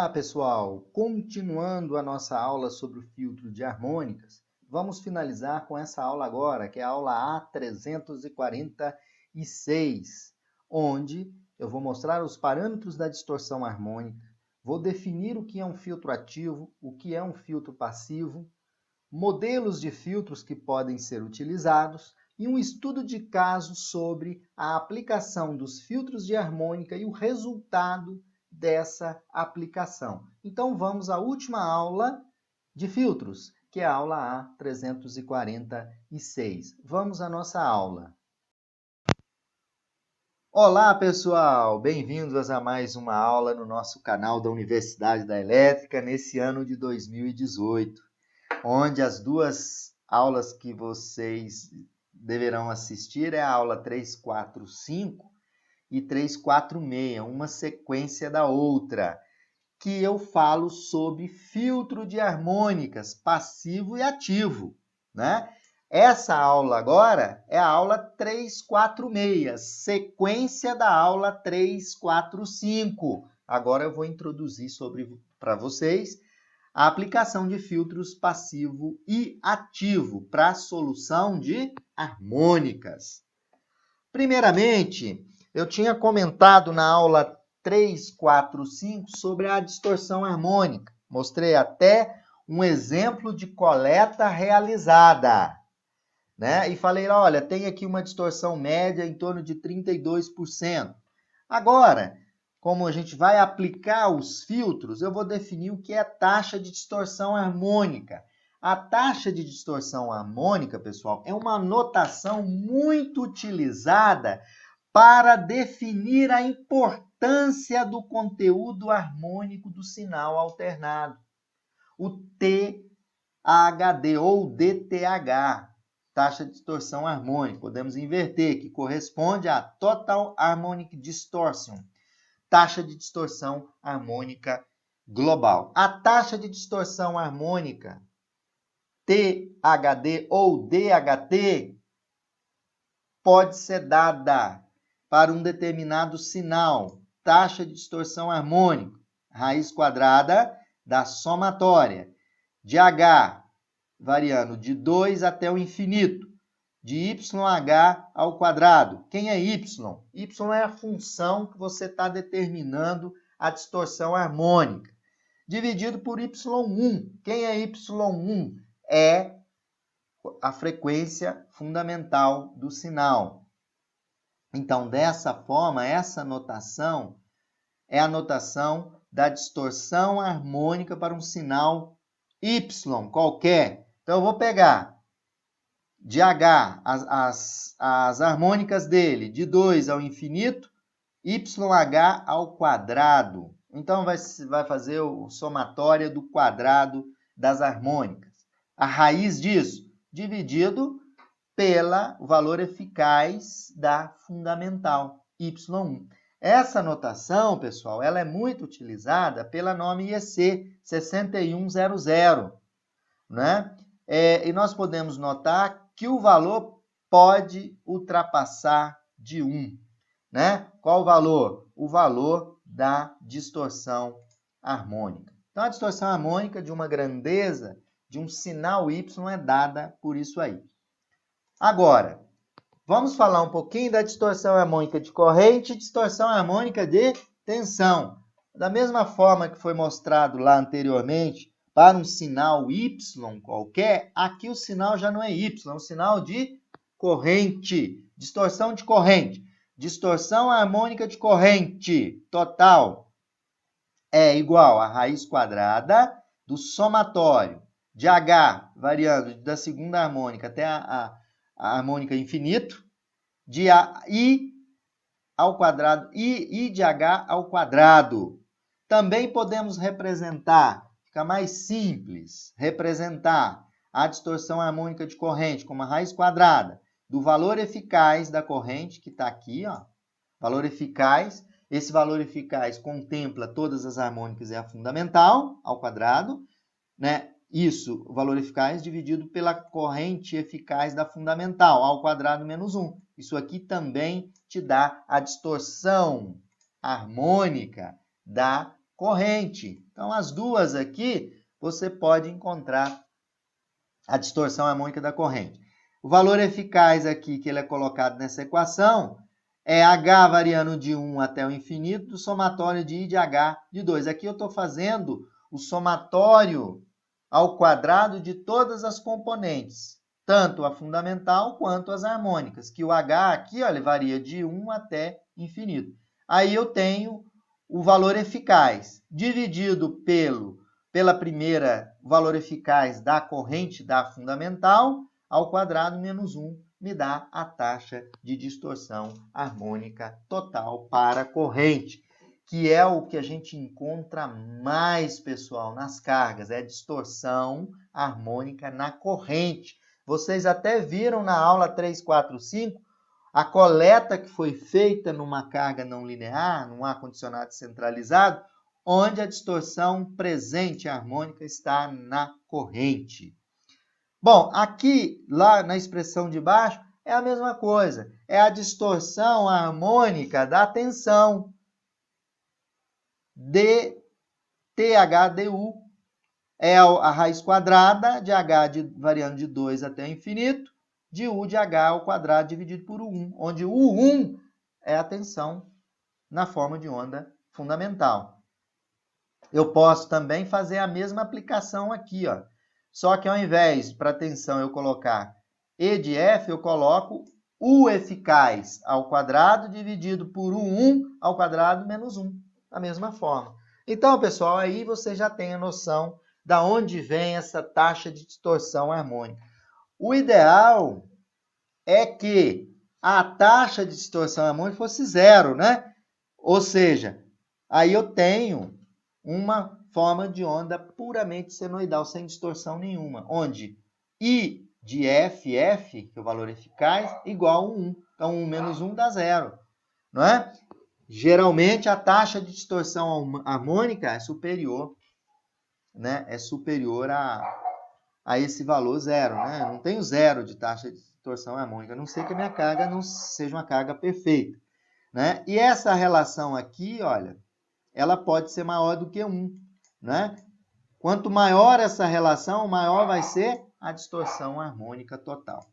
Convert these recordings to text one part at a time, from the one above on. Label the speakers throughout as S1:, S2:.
S1: Olá, pessoal! Continuando a nossa aula sobre o filtro de harmônicas, vamos finalizar com essa aula agora, que é a aula A346, onde eu vou mostrar os parâmetros da distorção harmônica, vou definir o que é um filtro ativo, o que é um filtro passivo, modelos de filtros que podem ser utilizados e um estudo de caso sobre a aplicação dos filtros de harmônica e o resultado dessa aplicação. Então, vamos à última aula de filtros, que é a aula A346. Vamos à nossa aula. Olá, pessoal! Bem-vindos a mais uma aula no nosso canal da Universidade da Elétrica, nesse ano de 2018, onde as duas aulas que vocês deverão assistir é a aula 345 e 346, uma sequência da outra, que eu falo sobre filtro de harmônicas, passivo e ativo, né? Essa aula agora é a aula 346, sequência da aula 345. Agora eu vou introduzir para vocês a aplicação de filtros passivo e ativo para a solução de harmônicas. Primeiramente, eu tinha comentado na aula 345 sobre a distorção harmônica. Mostrei até um exemplo de coleta realizada, né? E falei, olha, tem aqui uma distorção média em torno de 32%. Agora, como a gente vai aplicar os filtros, eu vou definir o que é taxa de distorção harmônica. A taxa de distorção harmônica, pessoal, é uma notação muito utilizada para definir a importância do conteúdo harmônico do sinal alternado. O THD ou DTH, taxa de distorção harmônica, podemos inverter, que corresponde a Total Harmonic Distortion, taxa de distorção harmônica global. A taxa de distorção harmônica THD ou DHT pode ser dada para um determinado sinal, taxa de distorção harmônica, raiz quadrada da somatória, de H variando de 2 até o infinito, de YH ao quadrado. Quem é Y? Y é a função que você está determinando a distorção harmônica. Dividido por Y1. Quem é Y1? É a frequência fundamental do sinal. Então, dessa forma, essa notação é a notação da distorção harmônica para um sinal Y qualquer. Então, eu vou pegar de H, as harmônicas dele, de 2 ao infinito, YH ao quadrado. Então, vai fazer o somatória do quadrado das harmônicas. A raiz disso, dividido pelo valor eficaz da fundamental, Y1. Essa notação, pessoal, ela é muito utilizada pela norma IEC 6100, né? E nós podemos notar que o valor pode ultrapassar de 1, né? Qual o valor? O valor da distorção harmônica. Então, a distorção harmônica de uma grandeza de um sinal Y é dada por isso aí. Agora, vamos falar um pouquinho da distorção harmônica de corrente e distorção harmônica de tensão. Da mesma forma que foi mostrado lá anteriormente, para um sinal Y qualquer, aqui o sinal já não é Y, é um sinal de corrente, distorção de corrente. Distorção harmônica de corrente total é igual a raiz quadrada do somatório de H, variando da segunda harmônica até a harmônica infinito, de I ao quadrado, I de H ao quadrado. Também podemos representar, fica mais simples, representar a distorção harmônica de corrente como a raiz quadrada do valor eficaz da corrente, que está aqui, ó, valor eficaz. Esse valor eficaz contempla todas as harmônicas e a fundamental, ao quadrado, né? Isso, o valor eficaz dividido pela corrente eficaz da fundamental, ao quadrado menos 1. Isso aqui também te dá a distorção harmônica da corrente. Então, as duas aqui, você pode encontrar a distorção harmônica da corrente. O valor eficaz aqui, que ele é colocado nessa equação, é H variando de 1 até o infinito do somatório de I de H de 2. Aqui eu estou fazendo o somatório ao quadrado de todas as componentes, tanto a fundamental quanto as harmônicas, que o H aqui, ó, ele varia de 1 até infinito. Aí eu tenho o valor eficaz dividido pela primeira valor eficaz da corrente da fundamental ao quadrado menos 1 me dá a taxa de distorção harmônica total para a corrente, que é o que a gente encontra mais, pessoal, nas cargas, é a distorção harmônica na corrente. Vocês até viram na aula 345 a coleta que foi feita numa carga não linear, num ar-condicionado centralizado, onde a distorção presente harmônica está na corrente. Bom, aqui, lá na expressão de baixo, é a mesma coisa. É a distorção harmônica da tensão dTHDU. É a raiz quadrada de H variando de 2 até infinito, de U de H ao quadrado dividido por U1, onde U1 é a tensão na forma de onda fundamental. Eu posso também fazer a mesma aplicação aqui, ó. Só que ao invés, para tensão, eu colocar E de F, eu coloco U eficaz ao quadrado dividido por U1 ao quadrado menos 1, da mesma forma. Então, pessoal, aí você já tem a noção da onde vem essa taxa de distorção harmônica. O ideal é que a taxa de distorção harmônica fosse zero, né? Ou seja, aí eu tenho uma forma de onda puramente senoidal, sem distorção nenhuma, onde I de F, que é o valor eficaz, igual a 1. Então, 1 menos 1 dá 0, não é? Geralmente, a taxa de distorção harmônica é superior, né? É superior a esse valor 0, né? Eu não tenho 0 de taxa de distorção harmônica, a não ser que a minha carga não seja uma carga perfeita, né? E essa relação aqui, olha, ela pode ser maior do que 1, né? Quanto maior essa relação, maior vai ser a distorção harmônica total.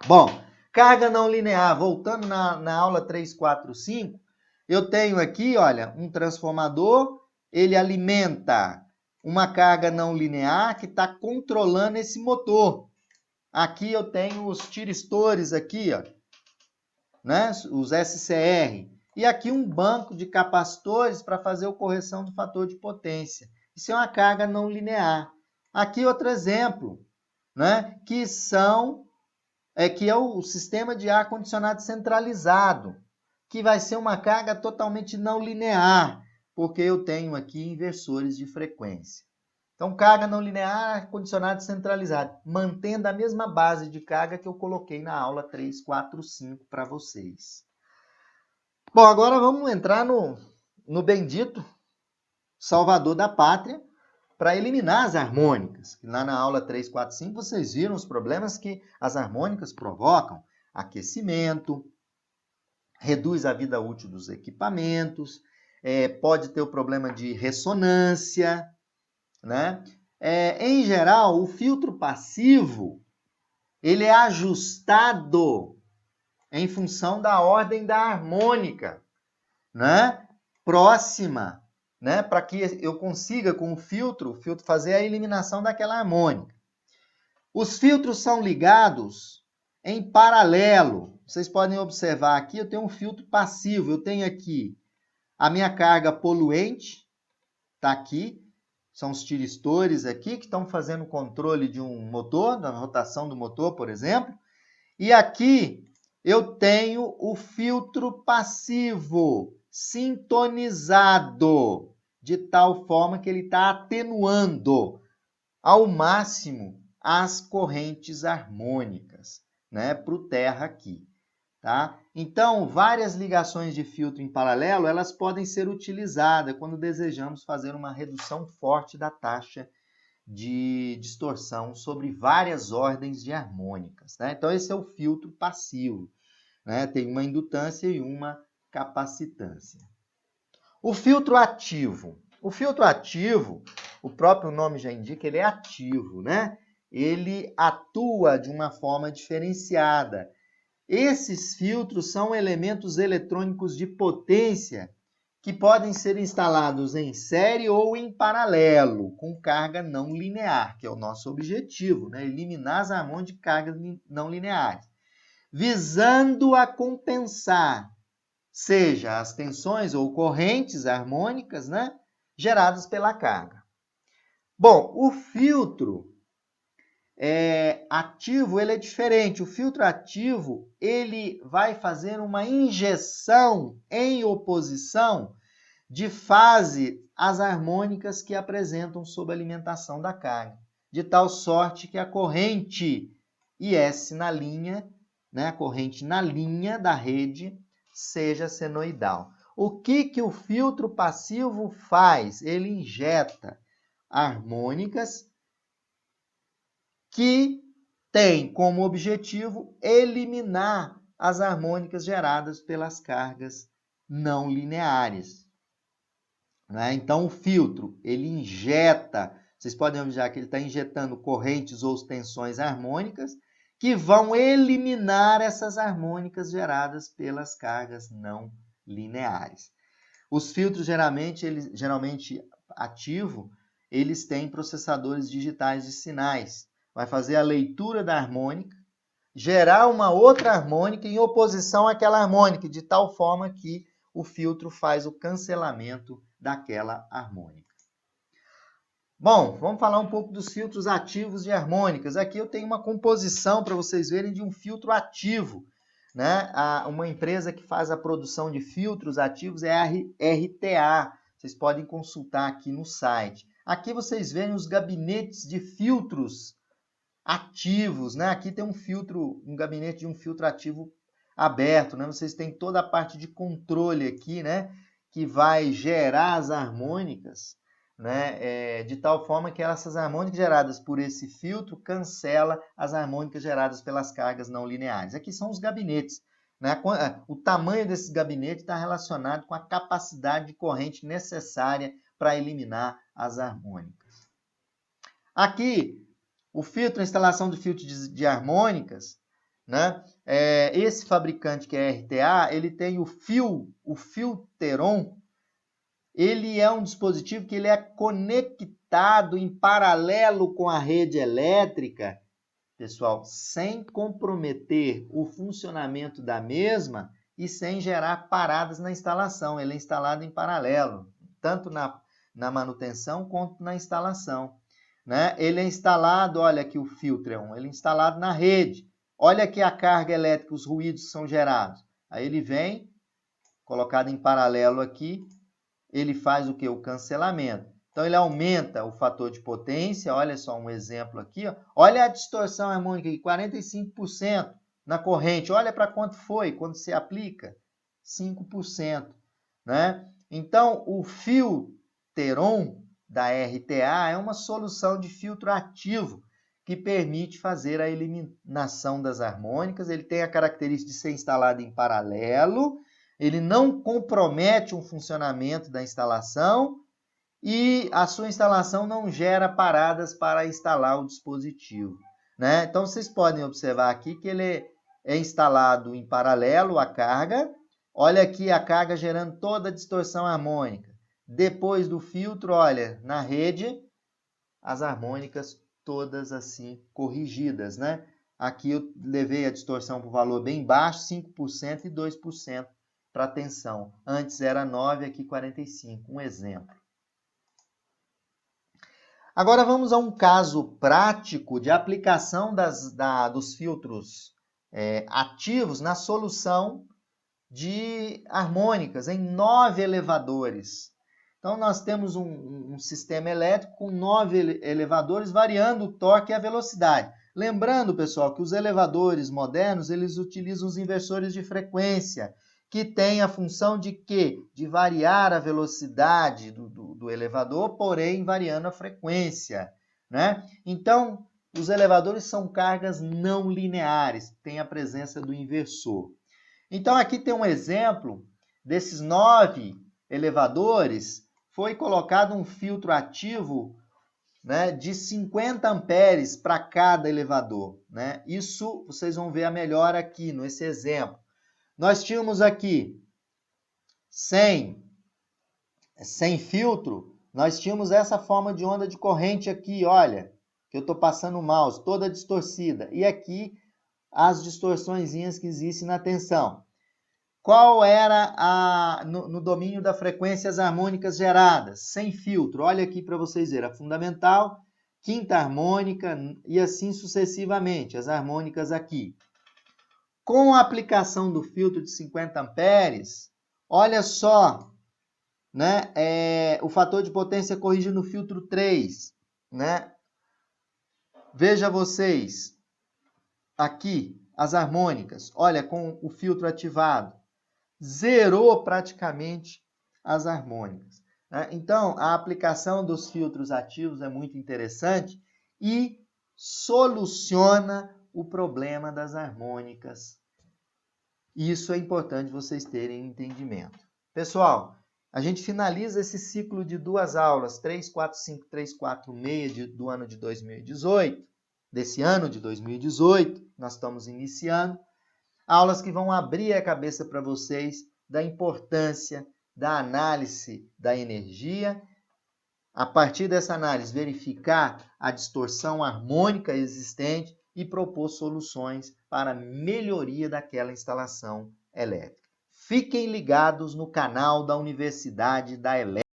S1: Bom, carga não linear, voltando na aula 345, eu tenho aqui, olha, um transformador, ele alimenta uma carga não linear que está controlando esse motor. Aqui eu tenho os tiristores aqui, ó, né? Os SCR. E aqui um banco de capacitores para fazer a correção do fator de potência. Isso é uma carga não linear. Aqui outro exemplo, né? Que é o sistema de ar condicionado centralizado, que vai ser uma carga totalmente não linear, porque eu tenho aqui inversores de frequência. Então, carga não linear, ar condicionado centralizado, mantendo a mesma base de carga que eu coloquei na aula 345 para vocês. Bom, agora vamos entrar no bendito Salvador da Pátria para eliminar as harmônicas. Lá na aula 345 vocês viram os problemas que as harmônicas provocam. Aquecimento, reduz a vida útil dos equipamentos, pode ter o problema de ressonância, né? Em geral, o filtro passivo ele é ajustado em função da ordem da harmônica, né? Próxima, né? Para que eu consiga, com o filtro fazer a eliminação daquela harmônica. Os filtros são ligados em paralelo. Vocês podem observar aqui, eu tenho um filtro passivo. Eu tenho aqui a minha carga poluente, está aqui. São os tiristores aqui que estão fazendo o controle de um motor, da rotação do motor, por exemplo. E aqui eu tenho o filtro passivo sintonizado, de tal forma que ele está atenuando ao máximo as correntes harmônicas, né, para o terra aqui. Tá? Então, várias ligações de filtro em paralelo, elas podem ser utilizadas quando desejamos fazer uma redução forte da taxa de distorção sobre várias ordens de harmônicas. Né? Então, esse é o filtro passivo. Né? Tem uma indutância e uma capacitância. O filtro ativo. O filtro ativo, o próprio nome já indica, ele é ativo, né? Ele atua de uma forma diferenciada. Esses filtros são elementos eletrônicos de potência que podem ser instalados em série ou em paralelo, com carga não linear, que é o nosso objetivo, né? Eliminar as harmônicas de cargas não lineares, visando a compensar, seja as tensões ou correntes harmônicas, né, geradas pela carga. Bom, o filtro ativo, ele é diferente. O filtro ativo, ele vai fazer uma injeção em oposição de fase às harmônicas que apresentam sob alimentação da carga, de tal sorte que a corrente IS na linha, né, a corrente na linha da rede, seja senoidal. O que o filtro passivo faz? Ele injeta harmônicas que tem como objetivo eliminar as harmônicas geradas pelas cargas não lineares. Né? Então, o filtro, ele injeta, vocês podem observar que ele está injetando correntes ou tensões harmônicas que vão eliminar essas harmônicas geradas pelas cargas não lineares. Os filtros, geralmente ativo, eles têm processadores digitais de sinais. Vai fazer a leitura da harmônica, gerar uma outra harmônica em oposição àquela harmônica, de tal forma que o filtro faz o cancelamento daquela harmônica. Bom, vamos falar um pouco dos filtros ativos de harmônicas. Aqui eu tenho uma composição para vocês verem de um filtro ativo. Né? Uma empresa que faz a produção de filtros ativos é a RTA. Vocês podem consultar aqui no site. Aqui vocês veem os gabinetes de filtros ativos, né? Aqui tem um gabinete de um filtro ativo aberto, né? Vocês têm toda a parte de controle aqui, né? Que vai gerar as harmônicas, né? De tal forma que essas harmônicas geradas por esse filtro cancela as harmônicas geradas pelas cargas não lineares. Aqui são os gabinetes, né? O tamanho desse gabinete está relacionado com a capacidade de corrente necessária para eliminar as harmônicas. Aqui, o filtro, a instalação do filtro de harmônicas, né? Esse fabricante que é a RTA, ele tem o Filteron. Ele é um dispositivo que ele é conectado em paralelo com a rede elétrica, pessoal, sem comprometer o funcionamento da mesma e sem gerar paradas na instalação. Ele é instalado em paralelo, tanto na manutenção quanto na instalação. Né? Ele é instalado, olha aqui o Filteron, ele é instalado na rede. Olha aqui a carga elétrica, os ruídos que são gerados. Aí ele vem, colocado em paralelo aqui, ele faz o que? O cancelamento. Então, ele aumenta o fator de potência, olha só um exemplo aqui. Ó. Olha a distorção harmônica aqui, 45% na corrente. Olha para quanto foi quando se aplica, 5%. Né? Então, o Filteron da RTA é uma solução de filtro ativo que permite fazer a eliminação das harmônicas. Ele tem a característica de ser instalado em paralelo, ele não compromete o funcionamento da instalação e a sua instalação não gera paradas para instalar o dispositivo. Né? Então, vocês podem observar aqui que ele é instalado em paralelo à carga. Olha aqui a carga gerando toda a distorção harmônica. Depois do filtro, olha, na rede, as harmônicas todas assim corrigidas, né? Aqui eu levei a distorção para o valor bem baixo, 5% e 2% para a tensão. Antes era 9%, aqui 45%, um exemplo. Agora vamos a um caso prático de aplicação dos filtros ativos na solução de harmônicas em 9 elevadores. Então, nós temos um sistema elétrico com 9 elevadores variando o torque e a velocidade. Lembrando, pessoal, que os elevadores modernos, eles utilizam os inversores de frequência, que têm a função de quê? De variar a velocidade do elevador, porém variando a frequência. Né? Então, os elevadores são cargas não lineares, tem a presença do inversor. Então, aqui tem um exemplo desses 9 elevadores, foi colocado um filtro ativo, né, de 50 amperes para cada elevador, né? Isso vocês vão ver a melhora aqui nesse exemplo. Nós tínhamos aqui sem filtro, nós tínhamos essa forma de onda de corrente aqui, olha, que eu estou passando o mouse, toda distorcida. E aqui as distorçõezinhas que existem na tensão. Qual era no domínio da frequências harmônicas geradas? Sem filtro. Olha aqui para vocês verem. A fundamental, quinta harmônica e assim sucessivamente. As harmônicas aqui. Com a aplicação do filtro de 50 amperes, olha só, né? O fator de potência corrige no filtro 3. Né? Veja vocês aqui as harmônicas. Olha, com o filtro ativado. Zerou praticamente as harmônicas. Né? Então, a aplicação dos filtros ativos é muito interessante e soluciona o problema das harmônicas. Isso é importante vocês terem entendimento. Pessoal, a gente finaliza esse ciclo de 2 aulas, 3, 4, 5, 3, 4, 6 do ano de 2018, desse ano de 2018, nós estamos iniciando. Aulas que vão abrir a cabeça para vocês da importância da análise da energia. A partir dessa análise, verificar a distorção harmônica existente e propor soluções para melhoria daquela instalação elétrica. Fiquem ligados no canal da Universidade da Elétrica.